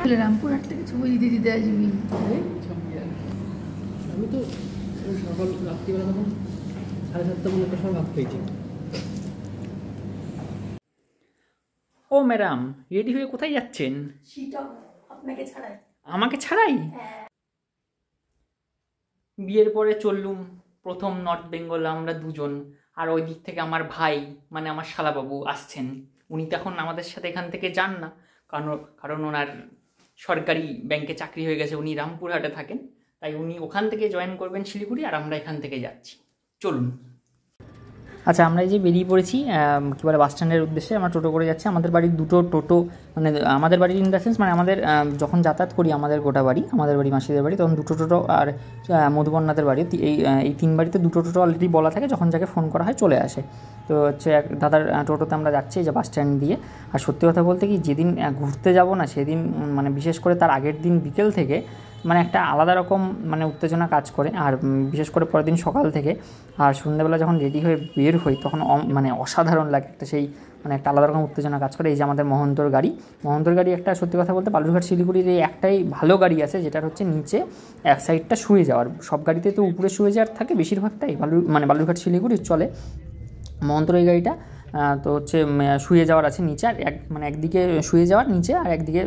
তাহলে রামপুরহাট থেকে ছবি দিতে দিতে আসবি। আমি তো সকাল রাত্রিবেলা তখন 7:30 মতো সময় ভাত খেয়েছি। ও ম্যাডাম, রেডি হয়ে কোথায় যাচ্ছেন? আপনাকে ছাড়াই। আমাকে ছাড়াই? বিয়ের পরে চললুম প্রথম নর্থ বেঙ্গল আমরা দুজন, আর ওই দিক থেকে আমার ভাই মানে আমার শালাবাবু আসছেন। উনি তো এখন আমাদের সাথে এখান থেকে যান না, কারণ ওনার সরকারি ব্যাংকে চাকরি হয়ে গেছে, উনি রামপুরহাটে থাকেন, তাই উনি ওখান থেকে জয়েন করবেন শিলিগুড়ি, আর আমরা এখান থেকে যাচ্ছি। চলুন। আচ্ছা, আমরা এই যে বেরিয়ে পড়েছি কী বলে বাস স্ট্যান্ডের উদ্দেশ্যে। আমরা টোটো করে যাচ্ছি। আমাদের বাড়ির দুটো টোটো, মানে আমাদের বাড়ির ইন দ্য সেন্স মানে আমাদের যখন যাতায়াত করি আমাদের গোটা বাড়ি, আমাদের বাড়ি মাসিদের বাড়ি, তখন দুটো টোটো, আর মধুবন্যাদের বাড়ি, এই তিন বাড়িতে দুটো টোটো অলরেডি বলা থাকে, যখন যাকে ফোন করা হয় চলে আসে। তো হচ্ছে দাদার টোটোতে আমরা যাচ্ছি এই যে বাস স্ট্যান্ড দিয়ে। আর সত্যি কথা বলতে কি, যেদিন ঘুরতে যাব না সেদিন মানে বিশেষ করে তার আগের দিন বিকেল থেকে মানে একটা আলাদা রকম মানে উত্তেজনা কাজ করে, আর বিশেষ করে পরের দিন সকাল থেকে। আর সন্ধ্যেবেলা যখন রেডি হয়ে বের হই তখন মানে অসাধারণ লাগে, একটা সেই মানে একটা আলাদা রকম উত্তেজনা কাজ করে। এই যে আমাদের মহন্তর গাড়ি একটা, সত্যি কথা বলতে বালুরঘাট শিলিগুড়ির এই একটাই ভালো গাড়ি আছে, যেটার হচ্ছে নিচে এক সাইডটা শুয়ে যাওয়ার। সব গাড়িতে তো উপরে শুয়ে যাওয়ার থাকে বেশিরভাগটাই, বালুরঘাট শিলিগুড়ি চলে। মহন্তর এই গাড়িটা তো হচ্ছে শুয়ে যাওয়ার আছে নিচে, আর একদিকে শুয়ে যাওয়ার নিচে, আর একদিকে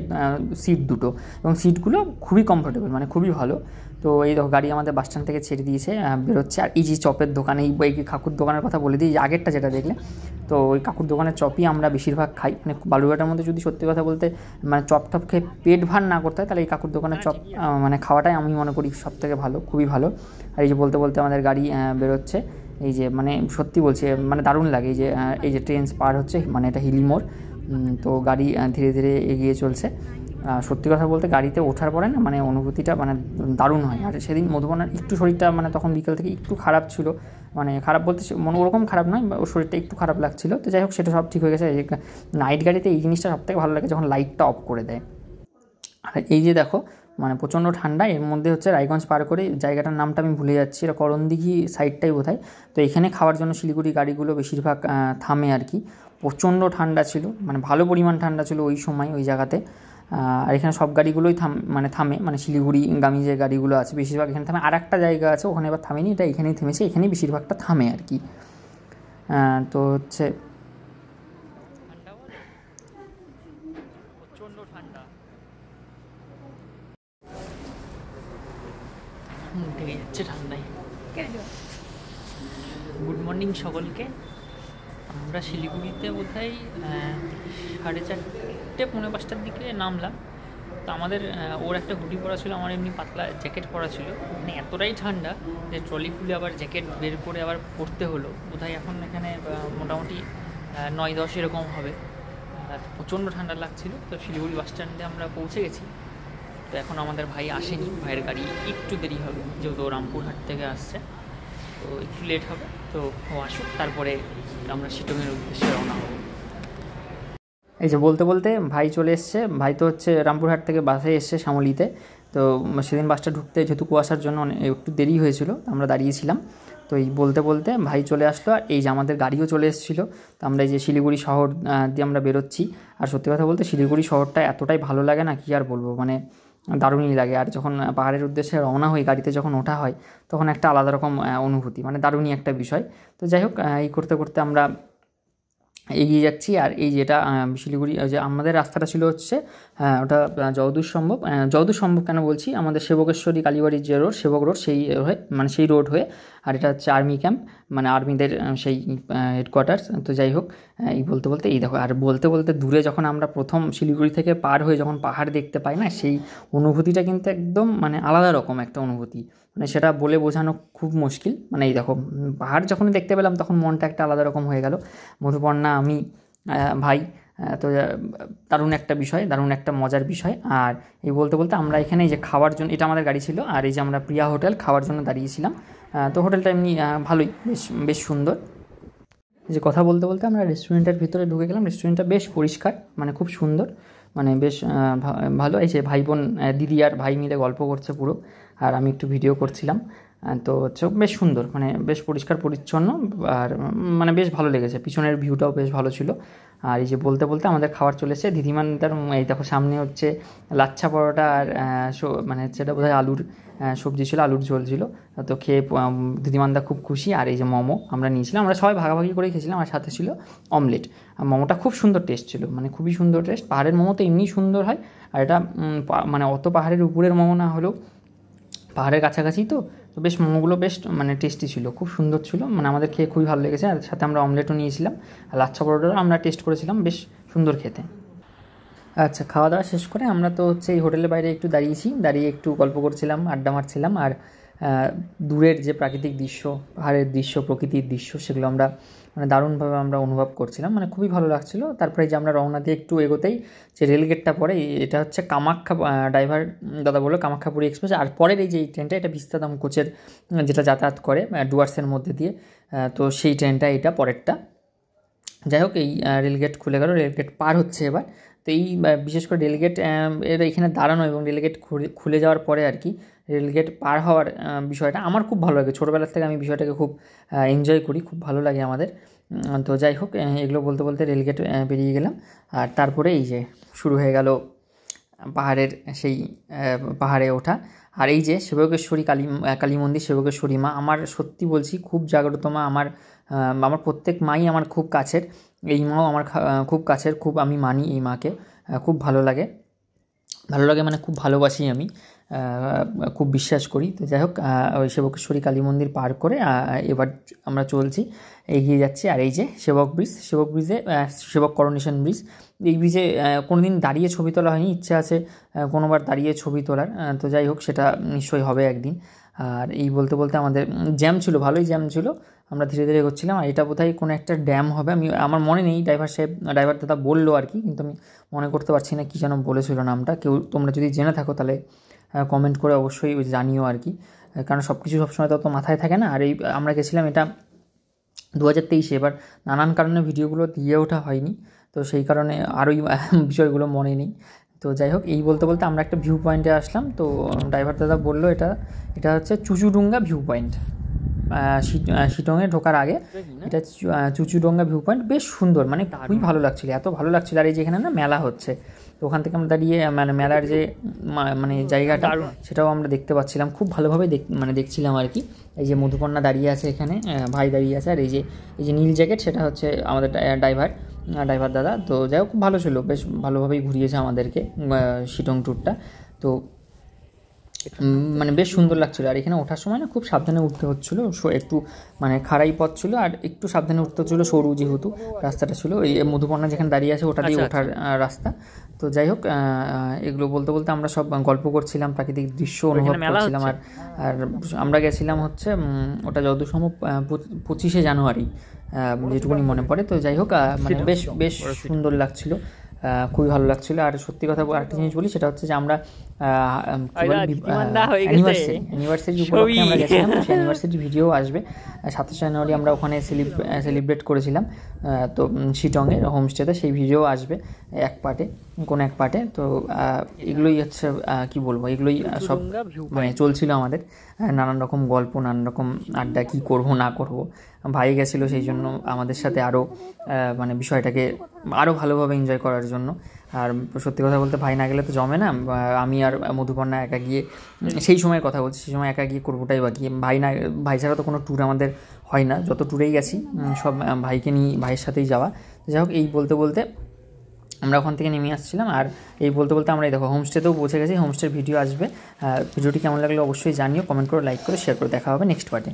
সিট দুটো, এবং সিটগুলো খুবই কমফোর্টেবল, মানে খুবই ভালো। তো এই দেখো গাড়ি আমাদের বাস স্ট্যান্ড থেকে ছেড়ে দিয়েছে, বেরোচ্ছে। আর এই যে চপের দোকান, এই কাকুর দোকানের কথা বলে দিই, আগেরটা যেটা দেখলে, তো ওই কাকুর দোকানের চপই আমরা বেশিরভাগ খাই। মানে বালুরঘাটের মধ্যে যদি সত্যি কথা বলতে মানে চপ টপ খেয়ে পেট ভার না করতে হয়, তাহলে এই কাকুর দোকানের চপ মানে খাওয়াটাই আমি মনে করি সবথেকে ভালো, খুবই ভালো। আর এই যে বলতে বলতে আমাদের গাড়ি বেরোচ্ছে। এই যে মানে সত্যি বলছি মানে দারুণ লাগে, এই যে ট্রেন পার হচ্ছে, মানে এটা হিলি মোড়। তো গাড়ি ধীরে ধীরে এগিয়ে চলছে। সত্যি কথা বলতে গাড়িতে ওঠার পরে না মানে অনুভূতিটা মানে দারুণ হয়। আর সেদিন মধুবনার একটু শরীরটা মানে তখন বিকেল থেকে একটু খারাপ ছিল, মানে খারাপ বলতে মনে ওরকম খারাপ নয়, ওর শরীরটা একটু খারাপ লাগছিলো। তো যাই হোক, সেটা সব ঠিক হয়ে গেছে। নাইট গাড়িতে এই জিনিসটা সবথেকে ভালো লাগে, যখন লাইটটা অফ করে দেয়। আর এই যে দেখো মানে প্রচণ্ড ঠান্ডা, এর মধ্যে হচ্ছে রায়গঞ্জ পার করে জায়গাটার নামটা আমি ভুলে যাচ্ছি, এটা করণদিঘি সাইডটাই বোধহয়। তো এখানে খাওয়ার জন্য শিলিগুড়ি গাড়িগুলো বেশিরভাগ থামে আর কি। প্রচণ্ড ঠান্ডা ছিল, মানে ভালো পরিমাণ ঠান্ডা ছিল ওই সময় ওই জায়গাতে। আর এখানে সব গাড়িগুলোই থামে, মানে শিলিগুড়িগামী যে গাড়িগুলো আছে বেশিরভাগ এখানে থামে। আর একটা জায়গা আছে ওখানে এবার থামেনি, এটা এখানেই থেমেছে, এখানেই বেশিরভাগটা থামে আর কি। তো হচ্ছে প্রচণ্ড ঠান্ডা, ঢেকে যাচ্ছে ঠান্ডায়। গুড মর্নিং সকলকে। আমরা শিলিগুড়িতে বোধহয় 4:30 পৌনে 5টার দিকে নামলাম। তো আমাদের ওর একটা হুডি পরা ছিল, আমার এমনি পাতলা জ্যাকেট পরা ছিল। মানে এতটাই ঠান্ডা যে ট্রলি খুলে আবার জ্যাকেট বের করে আবার পরতে হলো। বোধহয় এখন এখানে মোটামুটি 9-10 এরকম হবে। প্রচণ্ড ঠান্ডা লাগছিল। তো শিলিগুড়ি বাস স্ট্যান্ডে আমরা পৌঁছে গেছি। তো এখন আমাদের ভাই আসেনি, ভাইয়ের গাড়ি একটু দেরি হবে, যেহেতু রামপুরহাট থেকে আসছে, তো একটু লেট হবে। তো ও আসুক, তারপরে আমরা শিটংয়ের উদ্দেশ্যে রওনা হব। এই যে বলতে বলতে ভাই চলে এসছে। ভাই তো হচ্ছে রামপুরহাট থেকে বাসে এসছে শ্যামলীতে। তো সেদিন বাসটা ঢুকতে যেহেতু কুয়াশার জন্য একটু দেরি হয়েছিল, আমরা দাঁড়িয়েছিলাম। তো এই বলতে বলতে ভাই চলে আসলো, আর এই যে আমাদের গাড়িও চলে এসেছিলো। তো আমরা এই যে শিলিগুড়ি শহর দিয়ে আমরা বেরোচ্ছি। আর সত্যি কথা বলতে শিলিগুড়ি শহরটা এতটাই ভালো লাগে না, কি আর বলবো, মানে দারুণই লাগে। আর যখন পাহাড়ের উদ্দেশ্যে রওনা হই, গাড়িতে যখন ওঠা হয়, তখন একটা আলাদা রকম অনুভূতি, মানে দারুণই একটা বিষয়। তো যাই হোক, এই করতে করতে আমরা এগিয়ে যাচ্ছি। আর এই যেটা শিলিগুড়ি যে আমাদের রাস্তাটা ছিল হচ্ছে ওটা যদূর সম্ভব কেন বলছি, আমাদের সেবকেশ্বরী কালীবাড়ির যে রোড, সেবক রোড, সেই হয়ে মানে সেই রোড হয়ে। আর এটা হচ্ছে আর্মি ক্যাম্প, মানে আর্মিদের সেই হেডকোয়ার্টার্স। তো যাই হোক, এই বলতে বলতে এই দেখো, আর বলতে বলতে দূরে যখন আমরা প্রথম শিলিগুড়ি থেকে পার হয়ে যখন পাহাড় দেখতে পাই না, সেই অনুভূতিটা কিন্তু একদম মানে আলাদা রকম একটা অনুভূতি, মানে সেটা বলে বোঝানো খুব মুশকিল। মানে এই দেখো পাহাড় যখন দেখতে পেলাম তখন মনটা একটা আলাদা রকম হয়ে গেল। মধুপর্ণা, আমি, ভাই, তো দারুণ একটা বিষয়, দারুণ একটা মজার বিষয়। আর এই বলতে বলতে আমরা এখানে এই যে খাওয়ার জন্য, এটা আমাদের গাড়ি ছিল, আর এই যে আমরা প্রিয়া হোটেল খাওয়ার জন্য দাঁড়িয়েছিলাম। তো হোটেলটা এমনি ভালোই, বেশ সুন্দর। যে কথা বলতে বলতে আমরা রেস্টুরেন্টের ভিতরে ঢুকে গেলাম। রেস্টুরেন্টটা বেশ পরিষ্কার, মানে খুব সুন্দর, মানে বেশ ভালো। এই যে ভাই বোন, দিদি আর ভাই মিলে গল্প করছে পুরো, আর আমি একটু ভিডিও করছিলাম। তো হচ্ছে বেশ সুন্দর, মানে বেশ পরিষ্কার পরিচ্ছন্ন, আর মানে বেশ ভালো লেগেছে। পিছনের ভিউটাও বেশ ভালো ছিল। আর এই যে বলতে বলতে আমাদের খাবার চলে এসেছে। দিদিমানদার এই দেখো সামনে হচ্ছে লাচ্ছা পরোটা আর মানে সেটা বোধহয় আলুর সবজি ছিল, আলুর ঝোল ছিল। তো খেয়ে দিদিমানদা খুব খুশি। আর এই যে মোমো আমরা নিয়েছিলাম, আমরা সবাই ভাগাভাগি করে খেয়েছিলাম, আর সাথে ছিল অমলেট। আর মোমোটা খুব সুন্দর টেস্ট ছিল, মানে খুবই সুন্দর টেস্ট। পাহাড়ের মোমো তো এমনি সুন্দর হয়, আর এটা মানে অত পাহাড়ের উপরের মোমো না হলেও পাহাড়ের কাছাকাছি তো বেশ মোমোগুলো বেশ মানে টেস্টি ছিল, খুব সুন্দর ছিল, মানে আমাদের খেয়ে খুবই ভালো লেগেছে। আর সাথে আমরা অমলেটও নিয়েছিলাম, আর লাচ্ছা পরোটাও আমরা টেস্ট করেছিলাম, বেশ সুন্দর খেতে। আচ্ছা, খাওয়া দাওয়া শেষ করে আমরা তো হচ্ছে এই হোটেলের বাইরে একটু দাঁড়িয়ে একটু গল্প করছিলাম, আড্ডা মারছিলাম। আর দূরের যে প্রাকৃতিক দৃশ্য, পাহাড়ের দৃশ্য, প্রকৃতির দৃশ্য, সেগুলো আমরা মানে দারুণভাবে আমরা অনুভব করছিলাম, মানে খুবই ভালো লাগছিলো। তারপরে যে আমরা রওনা দিয়ে একটু এগোতেই যে রেলগেটটা পড়ে, এটা হচ্ছে কামাখ্যা, ড্রাইভার দাদা বললো কামাখ্যাপুরী এক্সপ্রেস। আর পরের এই যে এই ট্রেনটা, এটা বিস্তাদাম কোচের যেটা যাতায়াত করে ডুয়ার্সের মধ্যে দিয়ে, তো সেই ট্রেনটা এটা পরেরটা। যাই হোক, এই রেলগেট খুলে গেল, রেলগেট পার হচ্ছে এবার। তো এই বিশেষ করে রেলগেট এর এখানে দাঁড়ানো এবং রেলগেট খুলে যাওয়ার পরে আর কি রেলগেট পার হওয়ার বিষয়টা আমার খুব ভালো লাগে। ছোটোবেলার থেকে আমি বিষয়টাকে খুব এনজয় করি, খুব ভালো লাগে আমাদের। তো যাই হোক, এগুলো বলতে বলতে রেলগেট পেরিয়ে গেলাম। আর তারপরে এই যে শুরু হয়ে গেল পাহাড়ের সেই পাহাড়ে ওঠা। আর এই যে সেবকেশ্বরী কালী মন্দির, সেবকেশ্বরী মা আমার সত্যি বলছি খুব জাগ্রত মা। আমার প্রত্যেক মাই আমার খুব কাছের, এই মাও আমার খুব কাছের, খুব আমি মানি এই মাকে, খুব ভালো লাগে মানে খুব ভালোবাসি আমি, খুব বিশ্বাস করি। তো যাই হোক, ওই সেবকেশ্বরী কালী মন্দির পার করে এবার আমরা এগিয়ে যাচ্ছি। আর এই যে সেবক ব্রিজে সেবক করোনেশন ব্রিজ, এই ব্রিজে কোনোদিন দাঁড়িয়ে ছবি তোলা হয়নি, ইচ্ছা আছে কোনোবার দাঁড়িয়ে ছবি তোলার। তো যাই হোক, সেটা নিশ্চয়ই হবে একদিন। আর এই বলতে বলতে আমাদের জ্যাম ছিল, ভালোই জ্যাম ছিল, আমরা ধীরে ধীরে এগোচ্ছিলাম। আর এটা বোধহয় কোনো একটা ড্যাম হবে, আমার মনে নেই, ড্রাইভার দাদা বললো আর কি, কিন্তু আমি মনে করতে পারছি না কী যেন বলেছিল নামটা। কেউ তোমরা যদি জেনে থাকো তাহলে কমেন্ট করে অবশ্যই জানিও আর কি, কারণ সব কিছু সবসময় তো মাথায় থাকে না। আর এই আমরা গেছিলাম এটা 2023-এ, এবার নানান কারণে ভিডিওগুলো দিয়ে ওঠা হয়নি, তো সেই কারণে আরোই বিষয়গুলো মনে নেই। তো যাই হোক, এই বলতে বলতে আমরা একটা ভিউ পয়েন্টে আসলাম। তো ড্রাইভার দাদা বললো এটা হচ্ছে চুচুডুঙ্গা ভিউ পয়েন্ট, শিটংয়ে ঢোকার আগে এটা চুচুডুঙ্গা ভিউ পয়েন্ট, বেশ সুন্দর, মানে খুবই ভালো লাগছিলো, এত ভালো লাগছিলো। আর এই যেখানে না মেলা হচ্ছে, তো ওখান থেকে আমরা দাঁড়িয়ে মানে মেলার যে মানে জায়গাটা সেটাও আমরা দেখতে পাচ্ছিলাম, খুব ভালোভাবে দেখছিলাম আর কি। এই যে মধুকন্যা দাঁড়িয়ে আছে এখানে, ভাই দাঁড়িয়ে আছে। আর এই যে নীল জ্যাকেট, সেটা হচ্ছে আমাদের ড্রাইভার দাদা। তো যাই হোক, খুব ভালো ছিল, বেশ ভালোভাবেই ঘুরিয়েছে আমাদেরকে শিটং ট্যুরটা। তো মানে বেশ সুন্দর লাগছিলো। আর এখানে ওঠার সময় না খুব সাবধানে উঠতে হচ্ছিলো, একটু মানে খাড়াই পথ ছিল, আর একটু সাবধানে উঠতে হচ্ছিলো, সরু যেহেতু রাস্তাটা ছিল। এই মধুকন্যা যেখানে দাঁড়িয়ে আছে ওটা দিয়ে ওঠার রাস্তা। তো যাই হোক, এগুলো বলতে বলতে আমরা সব গল্প করছিলাম, প্রাকৃতিক দৃশ্য অনুভব করছিলাম। আর আমরা গেছিলাম হচ্ছে ওটা যত সম্ভব 25শে জানুয়ারি, যেটুকুনি মনে পড়ে। তো যাই হোক, মানে বেশ সুন্দর লাগছিল, খুবই ভালো লাগছিলো। আর সত্যি কথা আরেকটা জিনিস বলি, সেটা হচ্ছে যে আমরা অ্যানিভার্সারি উপলক্ষে আমরা গেছিলাম, সেই অ্যানিভার্সারি ভিডিও আসবে 27 জানুয়ারি, আমরা ওখানে সেলিব্রেট করেছিলাম। তো শিটংয়ের হোমস্টেতে সেই ভিডিও আসবে কোনো এক পার্টে। তো এগুলোই হচ্ছে কি বলবো, এগুলোই সব মানে চলছিল আমাদের, নানান রকম গল্প, নানান রকম আড্ডা, কী করব না করব। ভাই গেছিলো সেই জন্য আমাদের সাথে আরও মানে বিষয়টাকে আরও ভালোভাবে এনজয় করার জন্য। আর সত্যি কথা বলতে ভাই না গেলে তো জমে না, আমি আর মধুকন্যা একা গিয়ে, সেই সময়ের কথা বলছি, সেই সময় একা গিয়ে করবোটাই বাকি। ভাই ছাড়া তো কোনো ট্যুর আমাদের হয় না, যত ট্যুরেই গেছি সব ভাইয়ের সাথেই যাওয়া। যাই হোক, এই বলতে বলতে আমরা ওখান থেকে নেমে আসছিলাম। আর এই বলতে বলতে আমরা দেখো হোমস্টেতেও পৌঁছে গেছি, হোমস্টের ভিডিও আসবে। ভিডিওটি কেমন লাগলো অবশ্যই জানিও, কমেন্ট করে, লাইক করে, শেয়ার করে। দেখা হবে নেক্সট পার্টে।